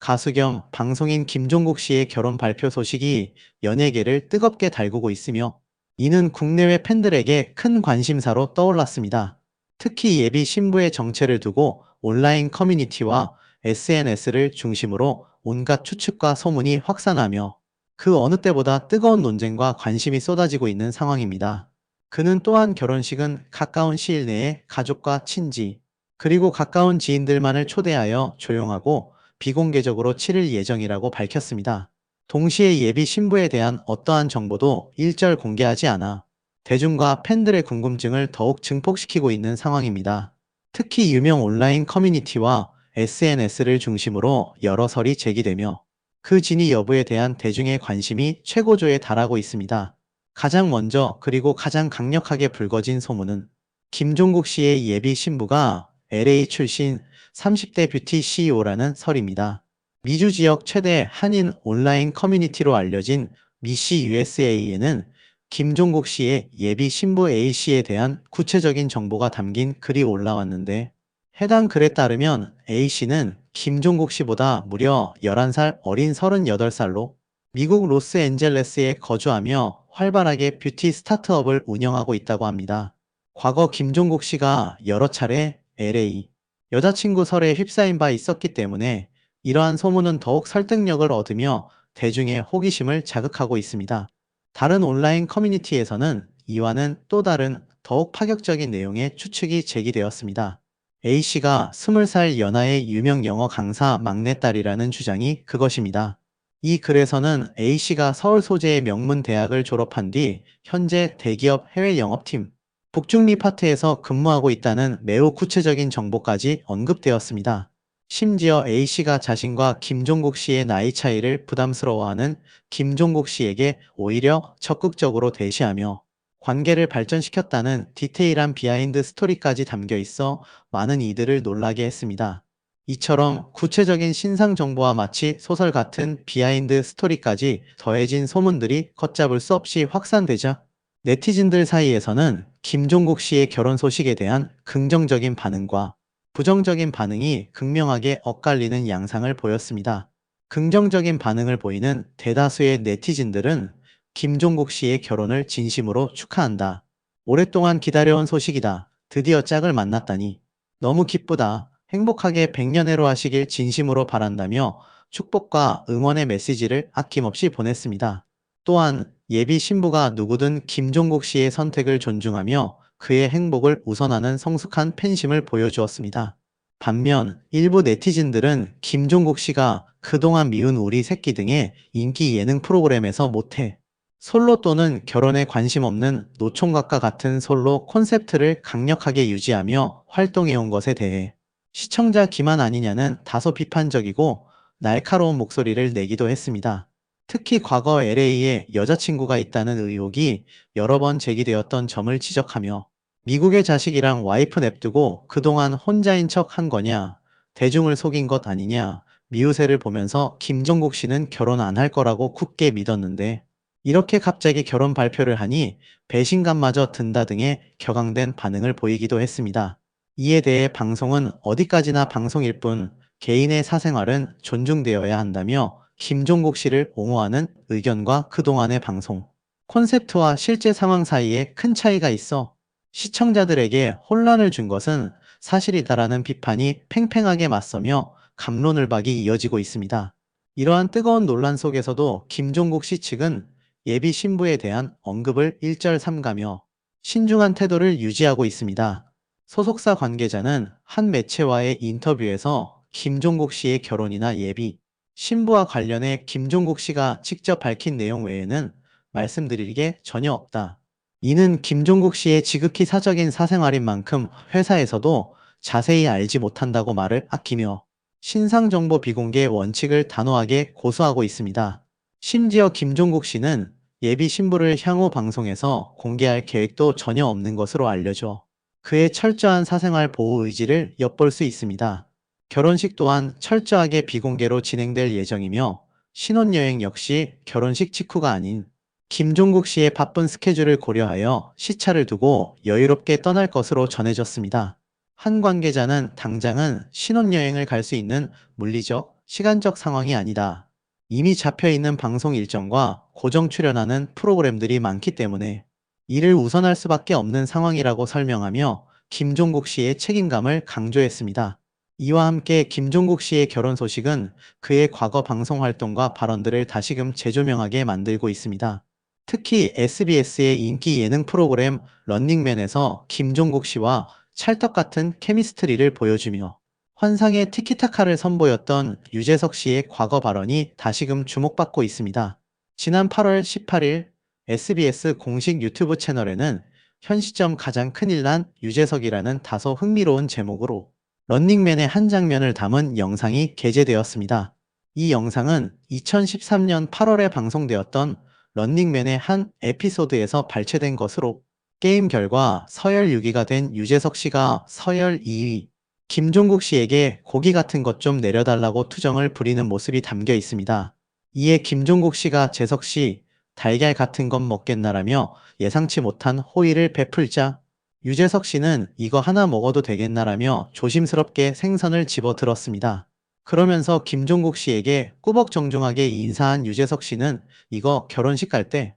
가수 겸 방송인 김종국 씨의 결혼 발표 소식이 연예계를 뜨겁게 달구고 있으며 이는 국내외 팬들에게 큰 관심사로 떠올랐습니다. 특히 예비 신부의 정체를 두고 온라인 커뮤니티와 SNS를 중심으로 온갖 추측과 소문이 확산하며 그 어느 때보다 뜨거운 논쟁과 관심이 쏟아지고 있는 상황입니다. 그는 또한 결혼식은 가까운 시일 내에 가족과 친지, 그리고 가까운 지인들만을 초대하여 조용하고 비공개적으로 치를 예정이라고 밝혔습니다. 동시에 예비 신부에 대한 어떠한 정보도 일절 공개하지 않아 대중과 팬들의 궁금증을 더욱 증폭시키고 있는 상황입니다. 특히 유명 온라인 커뮤니티와 SNS를 중심으로 여러 설이 제기되며 그 진위 여부에 대한 대중의 관심이 최고조에 달하고 있습니다. 가장 먼저 그리고 가장 강력하게 불거진 소문은 김종국 씨의 예비 신부가 LA 출신 30대 뷰티 CEO라는 설입니다. 미주 지역 최대 한인 온라인 커뮤니티로 알려진 미씨 USA에는 김종국 씨의 예비 신부 A씨에 대한 구체적인 정보가 담긴 글이 올라왔는데, 해당 글에 따르면 A씨는 김종국 씨보다 무려 11살 어린 38살로 미국 로스앤젤레스에 거주하며 활발하게 뷰티 스타트업을 운영하고 있다고 합니다. 과거 김종국 씨가 여러 차례 LA 여자친구 설에 휩싸인 바 있었기 때문에 이러한 소문은 더욱 설득력을 얻으며 대중의 호기심을 자극하고 있습니다. 다른 온라인 커뮤니티에서는 이와는 또 다른 더욱 파격적인 내용의 추측이 제기되었습니다. A씨가 20살 연하의 유명 영어 강사 막내딸이라는 주장이 그것입니다. 이 글에서는 A씨가 서울 소재의 명문 대학을 졸업한 뒤 현재 대기업 해외 영업팀 북중미 파트에서 근무하고 있다는 매우 구체적인 정보까지 언급되었습니다. 심지어 A씨가 자신과 김종국 씨의 나이 차이를 부담스러워하는 김종국 씨에게 오히려 적극적으로 대시하며 관계를 발전시켰다는 디테일한 비하인드 스토리까지 담겨 있어 많은 이들을 놀라게 했습니다. 이처럼 구체적인 신상 정보와 마치 소설 같은 비하인드 스토리까지 더해진 소문들이 걷잡을 수 없이 확산되자 네티즌들 사이에서는 김종국 씨의 결혼 소식에 대한 긍정적인 반응과 부정적인 반응이 극명하게 엇갈리는 양상을 보였습니다. 긍정적인 반응을 보이는 대다수의 네티즌들은 김종국 씨의 결혼을 진심으로 축하한다. 오랫동안 기다려온 소식이다. 드디어 짝을 만났다니. 너무 기쁘다. 행복하게 백년해로 하시길 진심으로 바란다며 축복과 응원의 메시지를 아낌없이 보냈습니다. 또한 예비 신부가 누구든 김종국 씨의 선택을 존중하며 그의 행복을 우선하는 성숙한 팬심을 보여주었습니다. 반면 일부 네티즌들은 김종국 씨가 그동안 미운 우리 새끼 등의 인기 예능 프로그램에서 못해 솔로 또는 결혼에 관심 없는 노총각과 같은 솔로 콘셉트를 강력하게 유지하며 활동해온 것에 대해 시청자 기만 아니냐는 다소 비판적이고 날카로운 목소리를 내기도 했습니다. 특히 과거 LA에 여자친구가 있다는 의혹이 여러 번 제기되었던 점을 지적하며 미국의 자식이랑 와이프 냅두고 그동안 혼자인 척 한 거냐, 대중을 속인 것 아니냐, 미우새를 보면서 김종국 씨는 결혼 안 할 거라고 굳게 믿었는데 이렇게 갑자기 결혼 발표를 하니 배신감마저 든다 등의 격앙된 반응을 보이기도 했습니다. 이에 대해 방송은 어디까지나 방송일 뿐 개인의 사생활은 존중되어야 한다며 김종국 씨를 옹호하는 의견과 그동안의 방송 콘셉트와 실제 상황 사이에 큰 차이가 있어 시청자들에게 혼란을 준 것은 사실이다라는 비판이 팽팽하게 맞서며 갑론을박이 이어지고 있습니다. 이러한 뜨거운 논란 속에서도 김종국 씨 측은 예비 신부에 대한 언급을 일절삼가며 신중한 태도를 유지하고 있습니다. 소속사 관계자는 한 매체와의 인터뷰에서 김종국 씨의 결혼이나 예비 신부와 관련해 김종국 씨가 직접 밝힌 내용 외에는 말씀드릴 게 전혀 없다. 이는 김종국 씨의 지극히 사적인 사생활인 만큼 회사에서도 자세히 알지 못한다고 말을 아끼며 신상정보 비공개 원칙을 단호하게 고수하고 있습니다. 심지어 김종국 씨는 예비 신부를 향후 방송에서 공개할 계획도 전혀 없는 것으로 알려져 그의 철저한 사생활 보호 의지를 엿볼 수 있습니다. 결혼식 또한 철저하게 비공개로 진행될 예정이며 신혼여행 역시 결혼식 직후가 아닌 김종국 씨의 바쁜 스케줄을 고려하여 시차를 두고 여유롭게 떠날 것으로 전해졌습니다. 한 관계자는 당장은 신혼여행을 갈 수 있는 물리적, 시간적 상황이 아니다. 이미 잡혀있는 방송 일정과 고정 출연하는 프로그램들이 많기 때문에 이를 우선할 수밖에 없는 상황이라고 설명하며 김종국 씨의 책임감을 강조했습니다. 이와 함께 김종국 씨의 결혼 소식은 그의 과거 방송 활동과 발언들을 다시금 재조명하게 만들고 있습니다. 특히 SBS의 인기 예능 프로그램 런닝맨에서 김종국 씨와 찰떡 같은 케미스트리를 보여주며 환상의 티키타카를 선보였던 유재석 씨의 과거 발언이 다시금 주목받고 있습니다. 지난 8월 18일 SBS 공식 유튜브 채널에는 현 시점 가장 큰일 난 유재석이라는 다소 흥미로운 제목으로 런닝맨의 한 장면을 담은 영상이 게재되었습니다. 이 영상은 2013년 8월에 방송되었던 런닝맨의 한 에피소드에서 발췌된 것으로 게임 결과 서열 6위가 된 유재석 씨가 서열 2위, 김종국 씨에게 고기 같은 것 좀 내려달라고 투정을 부리는 모습이 담겨 있습니다. 이에 김종국 씨가 재석 씨, 달걀 같은 것 먹겠나라며 예상치 못한 호의를 베풀자 유재석 씨는 이거 하나 먹어도 되겠나라며 조심스럽게 생선을 집어들었습니다. 그러면서 김종국 씨에게 꾸벅정중하게 인사한 유재석 씨는 이거 결혼식 갈 때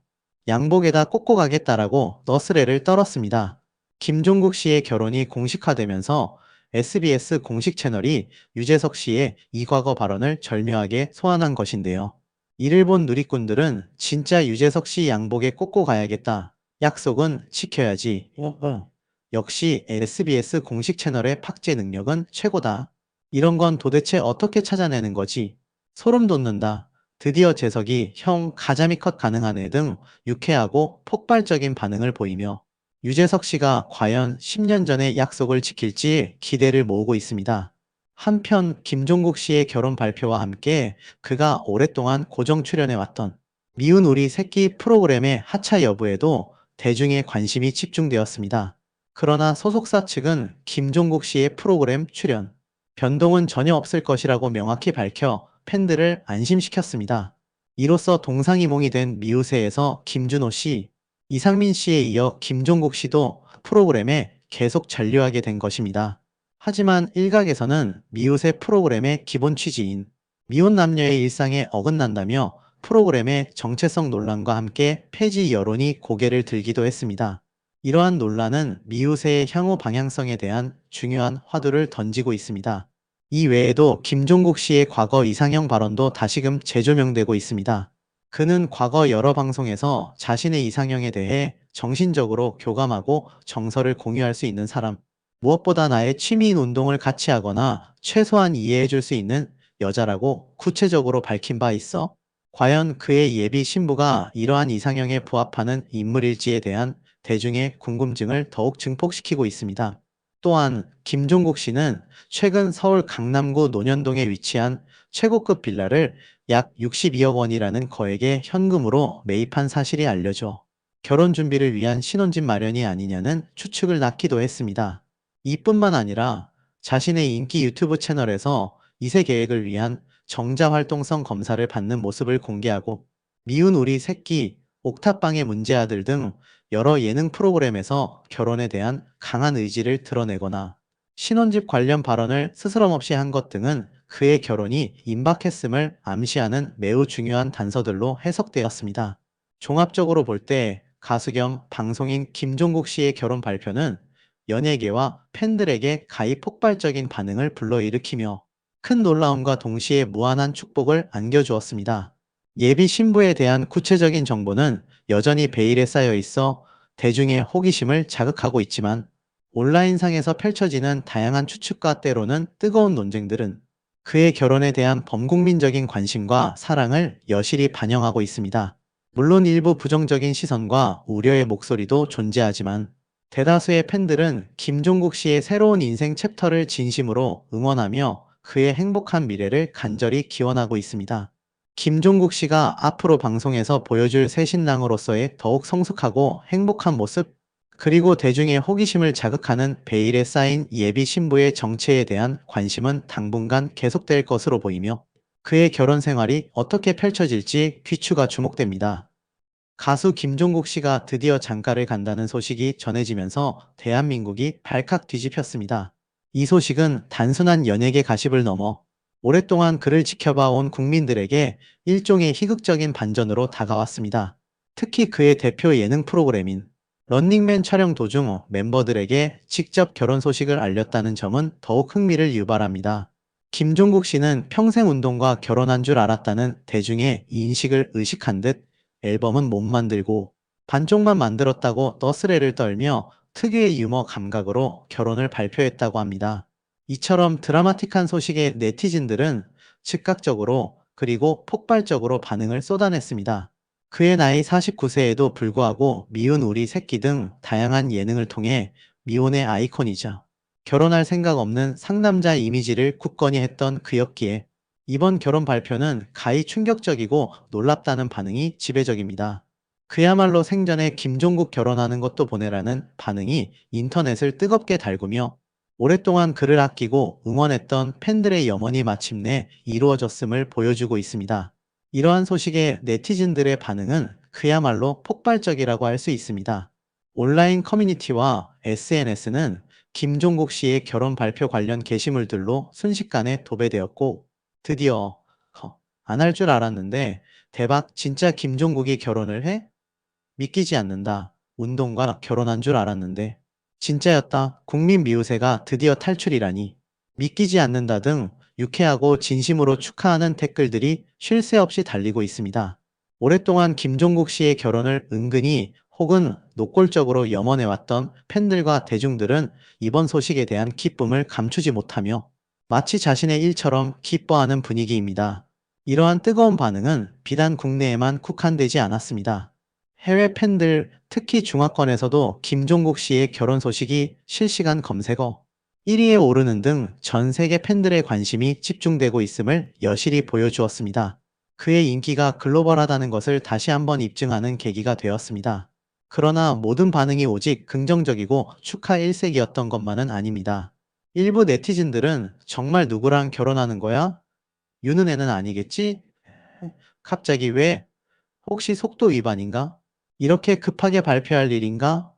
양복에다 꽂고 가겠다라고 너스레를 떨었습니다. 김종국 씨의 결혼이 공식화되면서 SBS 공식 채널이 유재석 씨의 이 과거 발언을 절묘하게 소환한 것인데요. 이를 본 누리꾼들은 진짜 유재석 씨 양복에 꽂고 가야겠다. 약속은 지켜야지. 역시 SBS 공식 채널의 팍제 능력은 최고다. 이런 건 도대체 어떻게 찾아내는 거지? 소름 돋는다. 드디어 재석이 형 가자미 컷 가능하네 등 유쾌하고 폭발적인 반응을 보이며 유재석 씨가 과연 10년 전의 약속을 지킬지 기대를 모으고 있습니다. 한편 김종국 씨의 결혼 발표와 함께 그가 오랫동안 고정 출연해왔던 미운 우리 새끼 프로그램의 하차 여부에도 대중의 관심이 집중되었습니다. 그러나 소속사 측은 김종국 씨의 프로그램 출연, 변동은 전혀 없을 것이라고 명확히 밝혀 팬들을 안심시켰습니다. 이로써 동상이몽이 된 미우새에서 김준호 씨, 이상민 씨에 이어 김종국 씨도 프로그램에 계속 잔류하게 된 것입니다. 하지만 일각에서는 미우새 프로그램의 기본 취지인 미혼 남녀의 일상에 어긋난다며 프로그램의 정체성 논란과 함께 폐지 여론이 고개를 들기도 했습니다. 이러한 논란은 미우새의 향후 방향성에 대한 중요한 화두를 던지고 있습니다. 이 외에도 김종국 씨의 과거 이상형 발언도 다시금 재조명되고 있습니다. 그는 과거 여러 방송에서 자신의 이상형에 대해 정신적으로 교감하고 정서를 공유할 수 있는 사람, 무엇보다 나의 취미인 운동을 같이 하거나 최소한 이해해 줄 수 있는 여자라고 구체적으로 밝힌 바 있어? 과연 그의 예비 신부가 이러한 이상형에 부합하는 인물일지에 대한 대중의 궁금증을 더욱 증폭시키고 있습니다. 또한 김종국 씨는 최근 서울 강남구 논현동에 위치한 최고급 빌라를 약 62억 원이라는 거액의 현금으로 매입한 사실이 알려져 결혼 준비를 위한 신혼집 마련이 아니냐는 추측을 낳기도 했습니다. 이뿐만 아니라 자신의 인기 유튜브 채널에서 2세 계획을 위한 정자 활동성 검사를 받는 모습을 공개하고 미운 우리 새끼, 옥탑방의 문제아들 등 여러 예능 프로그램에서 결혼에 대한 강한 의지를 드러내거나 신혼집 관련 발언을 스스럼없이 한 것 등은 그의 결혼이 임박했음을 암시하는 매우 중요한 단서들로 해석되었습니다. 종합적으로 볼 때 가수 겸 방송인 김종국 씨의 결혼 발표는 연예계와 팬들에게 가히 폭발적인 반응을 불러일으키며 큰 놀라움과 동시에 무한한 축복을 안겨주었습니다. 예비 신부에 대한 구체적인 정보는 여전히 베일에 쌓여 있어 대중의 호기심을 자극하고 있지만 온라인상에서 펼쳐지는 다양한 추측과 때로는 뜨거운 논쟁들은 그의 결혼에 대한 범국민적인 관심과 사랑을 여실히 반영하고 있습니다. 물론 일부 부정적인 시선과 우려의 목소리도 존재하지만 대다수의 팬들은 김종국 씨의 새로운 인생 챕터를 진심으로 응원하며 그의 행복한 미래를 간절히 기원하고 있습니다. 김종국 씨가 앞으로 방송에서 보여줄 새 신랑으로서의 더욱 성숙하고 행복한 모습, 그리고 대중의 호기심을 자극하는 베일에 쌓인 예비 신부의 정체에 대한 관심은 당분간 계속될 것으로 보이며 그의 결혼 생활이 어떻게 펼쳐질지 귀추가 주목됩니다. 가수 김종국 씨가 드디어 장가를 간다는 소식이 전해지면서 대한민국이 발칵 뒤집혔습니다. 이 소식은 단순한 연예계 가십을 넘어 오랫동안 그를 지켜봐온 국민들에게 일종의 희극적인 반전으로 다가왔습니다. 특히 그의 대표 예능 프로그램인 런닝맨 촬영 도중 멤버들에게 직접 결혼 소식을 알렸다는 점은 더욱 흥미를 유발합니다. 김종국 씨는 평생 운동과 결혼한 줄 알았다는 대중의 인식을 의식한 듯 앨범은 못 만들고 반쪽만 만들었다고 떠스레를 떨며 특유의 유머 감각으로 결혼을 발표했다고 합니다. 이처럼 드라마틱한 소식에 네티즌들은 즉각적으로 그리고 폭발적으로 반응을 쏟아냈습니다. 그의 나이 49세에도 불구하고 미운 우리 새끼 등 다양한 예능을 통해 미혼의 아이콘이자 결혼할 생각 없는 상남자 이미지를 굳건히 했던 그였기에 이번 결혼 발표는 가히 충격적이고 놀랍다는 반응이 지배적입니다. 그야말로 생전에 김종국 결혼하는 것도 보내라는 반응이 인터넷을 뜨겁게 달구며 오랫동안 그를 아끼고 응원했던 팬들의 염원이 마침내 이루어졌음을 보여주고 있습니다. 이러한 소식에 네티즌들의 반응은 그야말로 폭발적이라고 할 수 있습니다. 온라인 커뮤니티와 SNS는 김종국 씨의 결혼 발표 관련 게시물들로 순식간에 도배되었고, 드디어 안 할 줄 알았는데 대박 진짜 김종국이 결혼을 해? 믿기지 않는다. 운동과 결혼한 줄 알았는데 진짜였다. 국민 미우새가 드디어 탈출이라니. 믿기지 않는다 등 유쾌하고 진심으로 축하하는 댓글들이 쉴 새 없이 달리고 있습니다. 오랫동안 김종국 씨의 결혼을 은근히 혹은 노골적으로 염원해왔던 팬들과 대중들은 이번 소식에 대한 기쁨을 감추지 못하며 마치 자신의 일처럼 기뻐하는 분위기입니다. 이러한 뜨거운 반응은 비단 국내에만 국한되지 않았습니다. 해외 팬들, 특히 중화권에서도 김종국 씨의 결혼 소식이 실시간 검색어 1위에 오르는 등 전 세계 팬들의 관심이 집중되고 있음을 여실히 보여주었습니다. 그의 인기가 글로벌하다는 것을 다시 한번 입증하는 계기가 되었습니다. 그러나 모든 반응이 오직 긍정적이고 축하 일색이었던 것만은 아닙니다. 일부 네티즌들은 정말 누구랑 결혼하는 거야? 유는 애는 아니겠지? 갑자기 왜? 혹시 속도 위반인가? 이렇게 급하게 발표할 일인가?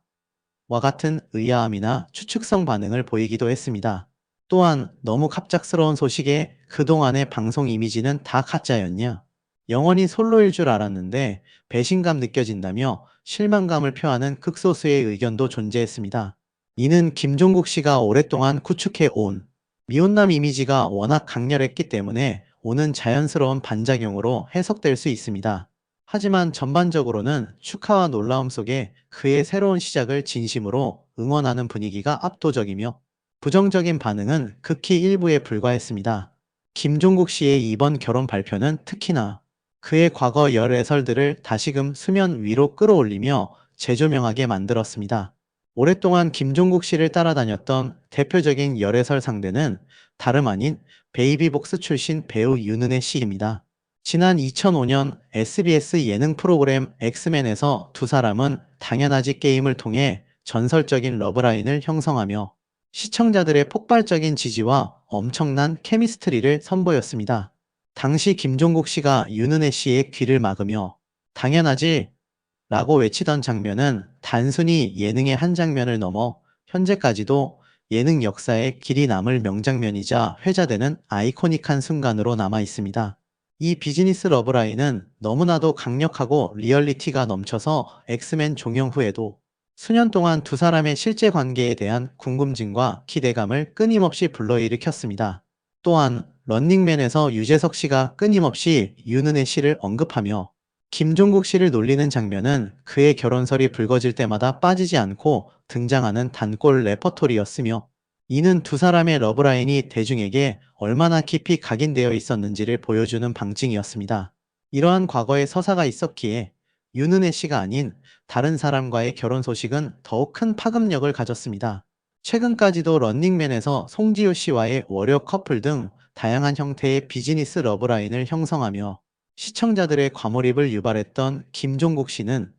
와 같은 의아함이나 추측성 반응을 보이기도 했습니다. 또한 너무 갑작스러운 소식에 그동안의 방송 이미지는 다 가짜였냐? 영원히 솔로일 줄 알았는데 배신감 느껴진다며 실망감을 표하는 극소수의 의견도 존재했습니다. 이는 김종국 씨가 오랫동안 구축해 온 미혼남 이미지가 워낙 강렬했기 때문에 오는 자연스러운 반작용으로 해석될 수 있습니다. 하지만 전반적으로는 축하와 놀라움 속에 그의 새로운 시작을 진심으로 응원하는 분위기가 압도적이며 부정적인 반응은 극히 일부에 불과했습니다. 김종국 씨의 이번 결혼 발표는 특히나 그의 과거 열애설들을 다시금 수면 위로 끌어올리며 재조명하게 만들었습니다. 오랫동안 김종국 씨를 따라다녔던 대표적인 열애설 상대는 다름 아닌 베이비복스 출신 배우 윤은혜 씨입니다. 지난 2005년 SBS 예능 프로그램 엑스맨에서 두 사람은 당연하지 게임을 통해 전설적인 러브라인을 형성하며 시청자들의 폭발적인 지지와 엄청난 케미스트리를 선보였습니다. 당시 김종국 씨가 윤은혜 씨의 귀를 막으며 당연하지 라고 외치던 장면은 단순히 예능의 한 장면을 넘어 현재까지도 예능 역사에 길이 남을 명장면이자 회자되는 아이코닉한 순간으로 남아 있습니다. 이 비즈니스 러브라인은 너무나도 강력하고 리얼리티가 넘쳐서 엑스맨 종영 후에도 수년 동안 두 사람의 실제 관계에 대한 궁금증과 기대감을 끊임없이 불러일으켰습니다. 또한 런닝맨에서 유재석 씨가 끊임없이 윤은혜 씨를 언급하며 김종국 씨를 놀리는 장면은 그의 결혼설이 불거질 때마다 빠지지 않고 등장하는 단골 레퍼토리였으며 이는 두 사람의 러브라인이 대중에게 얼마나 깊이 각인되어 있었는지를 보여주는 방증이었습니다. 이러한 과거의 서사가 있었기에 윤은혜 씨가 아닌 다른 사람과의 결혼 소식은 더욱 큰 파급력을 가졌습니다. 최근까지도 런닝맨에서 송지효 씨와의 월요 커플 등 다양한 형태의 비즈니스 러브라인을 형성하며 시청자들의 과몰입을 유발했던 김종국 씨는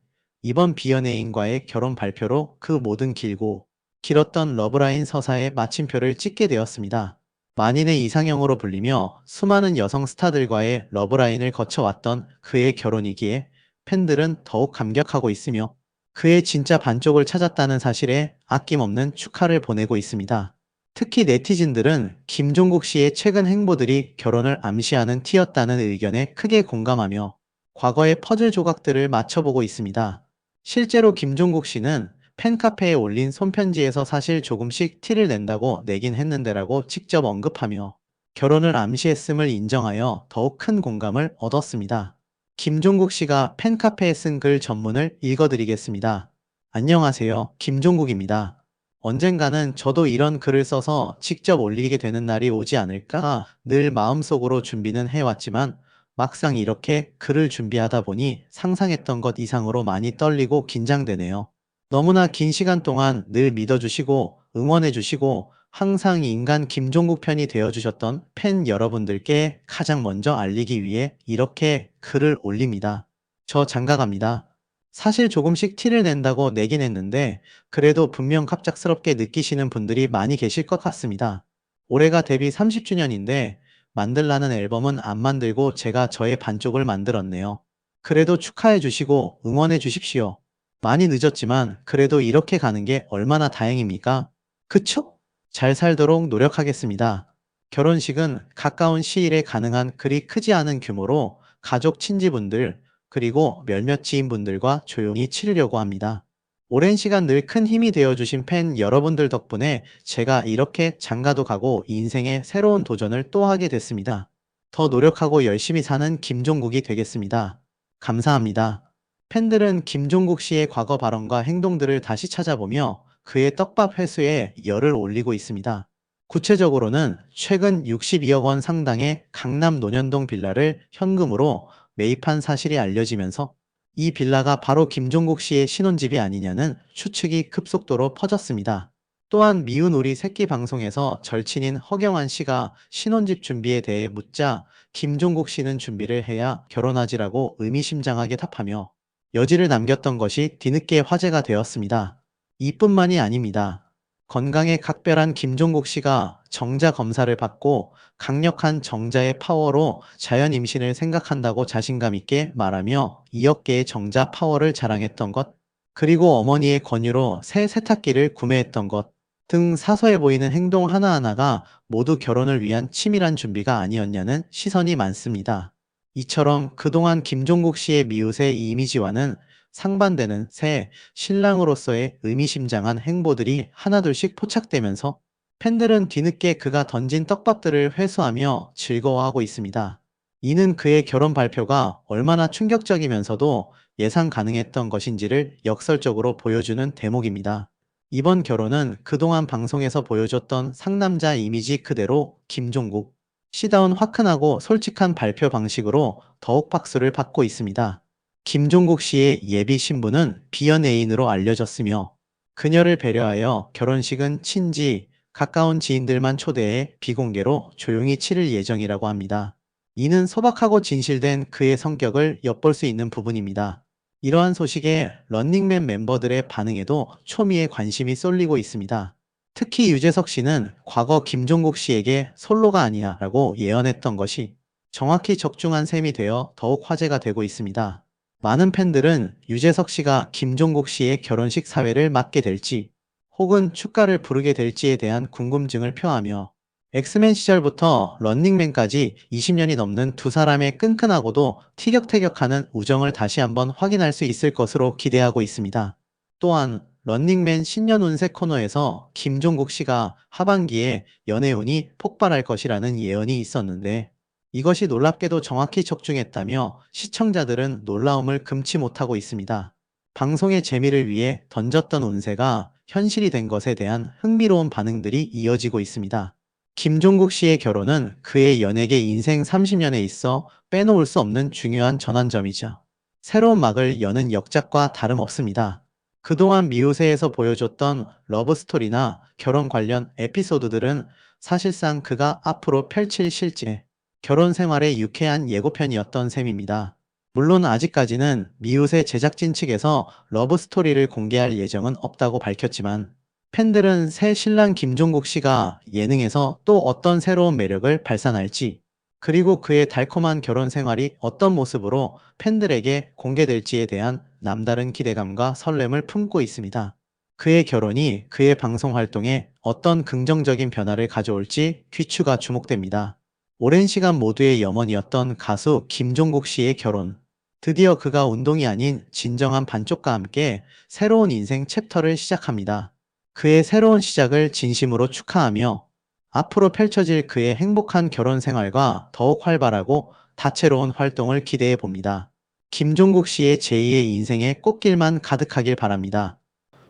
이번 비연예인과의 결혼 발표로 그 모든 길고 길었던 러브라인 서사의 마침표를 찍게 되었습니다. 만인의 이상형으로 불리며 수많은 여성 스타들과의 러브라인을 거쳐왔던 그의 결혼이기에 팬들은 더욱 감격하고 있으며 그의 진짜 반쪽을 찾았다는 사실에 아낌없는 축하를 보내고 있습니다. 특히 네티즌들은 김종국 씨의 최근 행보들이 결혼을 암시하는 티였다는 의견에 크게 공감하며 과거의 퍼즐 조각들을 맞춰보고 있습니다. 실제로 김종국 씨는 팬카페에 올린 손편지에서 사실 조금씩 티를 낸다고 내긴 했는데라고 직접 언급하며 결혼을 암시했음을 인정하여 더욱 큰 공감을 얻었습니다. 김종국 씨가 팬카페에 쓴 글 전문을 읽어드리겠습니다. 안녕하세요. 김종국입니다. 언젠가는 저도 이런 글을 써서 직접 올리게 되는 날이 오지 않을까 늘 마음속으로 준비는 해왔지만 막상 이렇게 글을 준비하다 보니 상상했던 것 이상으로 많이 떨리고 긴장되네요. 너무나 긴 시간 동안 늘 믿어주시고 응원해주시고 항상 인간 김종국 편이 되어주셨던 팬 여러분들께 가장 먼저 알리기 위해 이렇게 글을 올립니다. 저 장가갑니다. 사실 조금씩 티를 낸다고 내긴 했는데 그래도 분명 갑작스럽게 느끼시는 분들이 많이 계실 것 같습니다. 올해가 데뷔 30주년인데 만들라는 앨범은 안 만들고 제가 저의 반쪽을 만들었네요. 그래도 축하해 주시고 응원해 주십시오. 많이 늦었지만 그래도 이렇게 가는 게 얼마나 다행입니까? 그쵸? 잘 살도록 노력하겠습니다. 결혼식은 가까운 시일에 가능한 그리 크지 않은 규모로 가족 친지분들 그리고 몇몇 지인분들과 조용히 치르려고 합니다. 오랜 시간 늘 큰 힘이 되어주신 팬 여러분들 덕분에 제가 이렇게 장가도 가고 인생의 새로운 도전을 또 하게 됐습니다. 더 노력하고 열심히 사는 김종국이 되겠습니다. 감사합니다. 팬들은 김종국 씨의 과거 발언과 행동들을 다시 찾아보며 그의 떡밥 회수에 열을 올리고 있습니다. 구체적으로는 최근 62억 원 상당의 강남 논현동 빌라를 현금으로 매입한 사실이 알려지면서 이 빌라가 바로 김종국 씨의 신혼집이 아니냐는 추측이 급속도로 퍼졌습니다. 또한 미운 우리 새끼 방송에서 절친인 허경환 씨가 신혼집 준비에 대해 묻자 김종국 씨는 준비를 해야 결혼하지라고 의미심장하게 답하며 여지를 남겼던 것이 뒤늦게 화제가 되었습니다. 이뿐만이 아닙니다. 건강에 각별한 김종국 씨가 정자 검사를 받고 강력한 정자의 파워로 자연 임신을 생각한다고 자신감 있게 말하며 2억 개의 정자 파워를 자랑했던 것, 그리고 어머니의 권유로 새 세탁기를 구매했던 것 등 사소해 보이는 행동 하나하나가 모두 결혼을 위한 치밀한 준비가 아니었냐는 시선이 많습니다. 이처럼 그동안 김종국 씨의 미웃의 이미지와는 상반되는 새 신랑으로서의 의미심장한 행보들이 하나둘씩 포착되면서 팬들은 뒤늦게 그가 던진 떡밥들을 회수하며 즐거워하고 있습니다. 이는 그의 결혼 발표가 얼마나 충격적이면서도 예상 가능했던 것인지를 역설적으로 보여주는 대목입니다. 이번 결혼은 그동안 방송에서 보여줬던 상남자 이미지 그대로 김종국, 시다운 화끈하고 솔직한 발표 방식으로 더욱 박수를 받고 있습니다. 김종국 씨의 예비 신부는 비연예인으로 알려졌으며 그녀를 배려하여 결혼식은 친지, 가까운 지인들만 초대해 비공개로 조용히 치를 예정이라고 합니다. 이는 소박하고 진실된 그의 성격을 엿볼 수 있는 부분입니다. 이러한 소식에 런닝맨 멤버들의 반응에도 초미의 관심이 쏠리고 있습니다. 특히 유재석 씨는 과거 김종국 씨에게 솔로가 아니야 라고 예언했던 것이 정확히 적중한 셈이 되어 더욱 화제가 되고 있습니다. 많은 팬들은 유재석 씨가 김종국 씨의 결혼식 사회를 맡게 될지 혹은 축가를 부르게 될지에 대한 궁금증을 표하며 엑스맨 시절부터 런닝맨까지 20년이 넘는 두 사람의 끈끈하고도 티격태격하는 우정을 다시 한번 확인할 수 있을 것으로 기대하고 있습니다. 또한 런닝맨 신년 운세 코너에서 김종국 씨가 하반기에 연애운이 폭발할 것이라는 예언이 있었는데 이것이 놀랍게도 정확히 적중했다며 시청자들은 놀라움을 금치 못하고 있습니다. 방송의 재미를 위해 던졌던 운세가 현실이 된 것에 대한 흥미로운 반응들이 이어지고 있습니다. 김종국 씨의 결혼은 그의 연예계 인생 30년에 있어 빼놓을 수 없는 중요한 전환점이죠. 새로운 막을 여는 역작과 다름없습니다. 그동안 미우새에서 보여줬던 러브스토리나 결혼 관련 에피소드들은 사실상 그가 앞으로 펼칠 실제 결혼 생활의 유쾌한 예고편이었던 셈입니다. 물론 아직까지는 미우새 제작진 측에서 러브스토리를 공개할 예정은 없다고 밝혔지만 팬들은 새 신랑 김종국 씨가 예능에서 또 어떤 새로운 매력을 발산할지 그리고 그의 달콤한 결혼 생활이 어떤 모습으로 팬들에게 공개될지에 대한 남다른 기대감과 설렘을 품고 있습니다. 그의 결혼이 그의 방송 활동에 어떤 긍정적인 변화를 가져올지 귀추가 주목됩니다. 오랜 시간 모두의 염원이었던 가수 김종국 씨의 결혼. 드디어 그가 운동이 아닌 진정한 반쪽과 함께 새로운 인생 챕터를 시작합니다. 그의 새로운 시작을 진심으로 축하하며 앞으로 펼쳐질 그의 행복한 결혼 생활과 더욱 활발하고 다채로운 활동을 기대해 봅니다. 김종국 씨의 제2의 인생의 꽃길만 가득하길 바랍니다.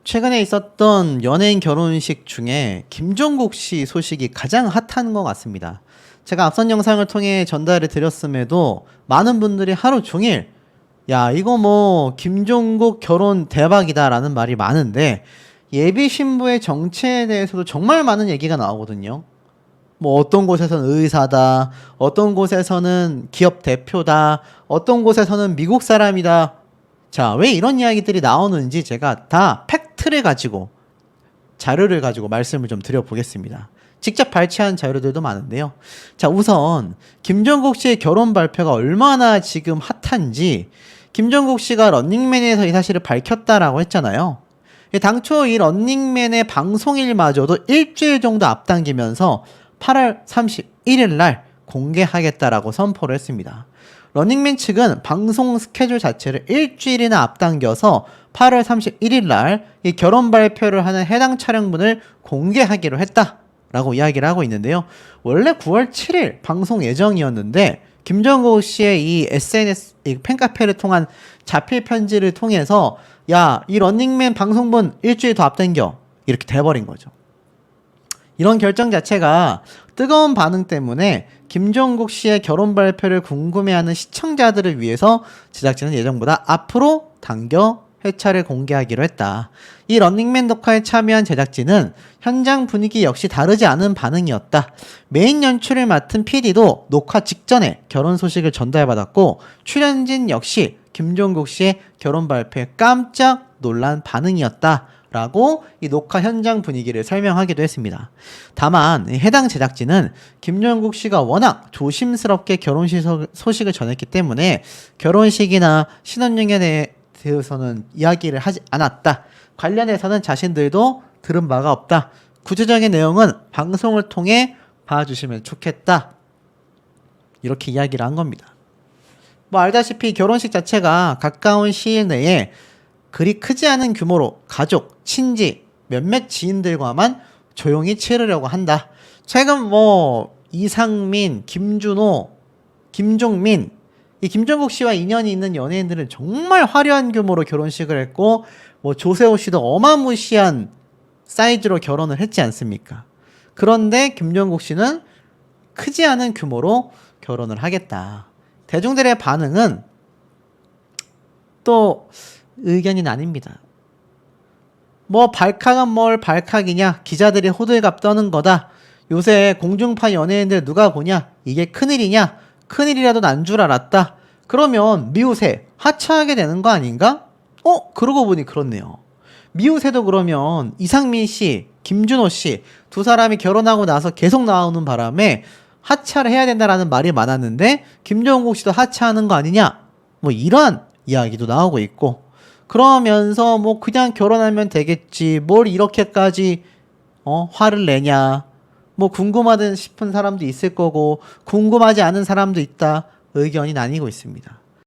최근에 있었던 연예인 결혼식 중에 김종국 씨 소식이 가장 핫한 것 같습니다. 제가 앞선 영상을 통해 전달해 드렸음에도 많은 분들이 하루 종일 야 이거 뭐 김종국 결혼 대박이다 라는 말이 많은데, 예비 신부의 정체에 대해서도 정말 많은 얘기가 나오거든요. 뭐 어떤 곳에서는 의사다, 어떤 곳에서는 기업 대표다, 어떤 곳에서는 미국 사람이다. 자, 왜 이런 이야기들이 나오는지 제가 다 팩트를 가지고, 자료를 가지고 말씀을 좀 드려보겠습니다. 직접 발췌한 자료들도 많은데요. 자, 우선 김종국 씨의 결혼 발표가 얼마나 지금 핫한지, 김종국 씨가 런닝맨에서 이 사실을 밝혔다라고 했잖아요. 당초 이 런닝맨의 방송일마저도 일주일 정도 앞당기면서 8월 31일 날 공개하겠다라고 선포를 했습니다. 런닝맨 측은 방송 스케줄 자체를 일주일이나 앞당겨서 8월 31일 날 이 결혼 발표를 하는 해당 촬영분을 공개하기로 했다라고 이야기를 하고 있는데요. 원래 9월 7일 방송 예정이었는데 김종국 씨의 이 SNS 이 팬카페를 통한 자필 편지를 통해서 야, 이 런닝맨 방송분 일주일 더 앞당겨, 이렇게 돼버린 거죠. 이런 결정 자체가 뜨거운 반응 때문에 김종국 씨의 결혼 발표를 궁금해하는 시청자들을 위해서 제작진은 예정보다 앞으로 당겨 회차를 공개하기로 했다. 이 런닝맨 녹화에 참여한 제작진은 현장 분위기 역시 다르지 않은 반응이었다. 메인 연출을 맡은 PD도 녹화 직전에 결혼 소식을 전달받았고, 출연진 역시 김종국 씨의 결혼 발표에 깜짝 놀란 반응이었다 라고 이 녹화 현장 분위기를 설명하기도 했습니다. 다만 해당 제작진은 김종국 씨가 워낙 조심스럽게 결혼식 소식을 전했기 때문에 결혼식이나 신혼여행에 대해서는 이야기를 하지 않았다. 관련해서는 자신들도 들은 바가 없다. 구체적인 내용은 방송을 통해 봐주시면 좋겠다. 이렇게 이야기를 한 겁니다. 뭐 알다시피 결혼식 자체가 가까운 시일 내에 그리 크지 않은 규모로 가족, 친지, 몇몇 지인들과만 조용히 치르려고 한다. 최근 뭐 이상민, 김준호, 김종민, 이 김종국 씨와 인연이 있는 연예인들은 정말 화려한 규모로 결혼식을 했고, 뭐 조세호 씨도 어마무시한 사이즈로 결혼을 했지 않습니까? 그런데 김종국 씨는 크지 않은 규모로 결혼을 하겠다. 대중들의 반응은 또 의견이 나뉩니다. 뭐 발칵은 뭘 발칵이냐, 기자들이 호들갑 떠는 거다, 요새 공중파 연예인들 누가 보냐, 이게 큰일이냐, 큰일이라도 난 줄 알았다. 그러면 미우새 하차하게 되는 거 아닌가? 그러고 보니 그렇네요. 미우새도 그러면 이상민 씨, 김준호 씨 두 사람이 결혼하고 나서 계속 나오는 바람에 하차를 해야 된다라는 말이 많았는데 김종국 씨도 하차하는 거 아니냐, 뭐 이런 이야기도 나오고 있고, 그러면서 뭐 그냥 결혼하면 되겠지, 뭘 이렇게까지 화를 내냐, 뭐 궁금하든 싶은 사람도 있을 거고 궁금하지 않은 사람도 있다. 의견이 나뉘고 있습니다.